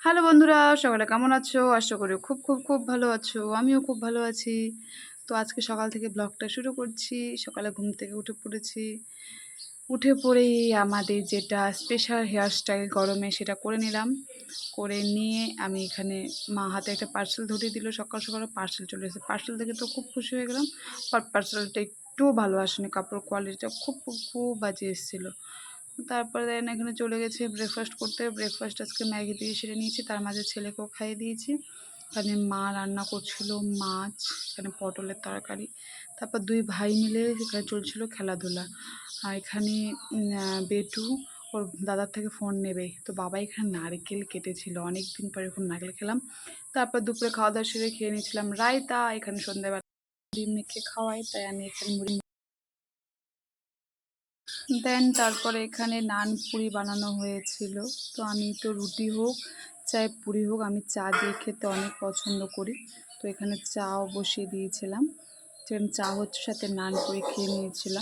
Hello বন্ধুরা, সকালে কেমন আছো? আশা করি খুব, খুব, খুব ভালো আছো। আমিও খুব ভালো আছি। তো আজকে সকাল থেকে ব্লগটা শুরু করছি। সকালে ঘুম থেকে উঠে পড়েছি। উঠে পড়েই আমাদের যেটা স্পেশাল হেয়ার স্টাইল গরমে সেটা করে নিলাম। করে নিয়ে আমি এখানে মা হাতে একটা পার্সেল ধরিয়ে দিল। সকাল, সকাল পার্সেল চলে এসেছে। পার্সেল দেখে তো খুব খুশি হয়ে গেলাম। বাট পার্সেলটা একটুও ভালো আসেনি। কাপড়ের কোয়ালিটিটা খুব, খুব, খুব বাজে এসেছিলো। তারপরে দেন এখানে চলে গেছে ব্রেকফাস্ট করতে। ব্রেকফাস্ট আজকে ম্যাগি দিয়ে সেরে নিয়েছি, তার মাঝে ছেলেকেও খাইয়ে দিয়েছি। এখানে মা রান্না করছিল মাছ, এখানে পটলের তরকারি। তারপর দুই ভাই মিলে এখানে চলছিল খেলাধুলা। আর এখানে বেটু ওর দাদার থেকে ফোন নেবে, তো বাবা এখানে নারকেল কেটেছিল। অনেক দিন পরে এরকম নারকেল খেলাম। তারপর দুপুরে খাওয়া দাওয়া সেরে খেয়ে নিয়েছিলাম রায়তা। এখানে সন্ধ্যাবেলা মুড়ি মেখে খাওয়াই, তাই আমি এখানে মুড়ি দেন তারপরে এখানে নান পুরি বানানো হয়েছিল। তো আমি তো রুটি হোক চাই পুরি হোক, আমি চা দিয়ে খেতে অনেক পছন্দ করি। তো এখানে চাও বসিয়ে দিয়েছিলাম। সেখানে চা হচ্ছে, সাথে নান পুরি খেয়ে নিয়েছিলাম।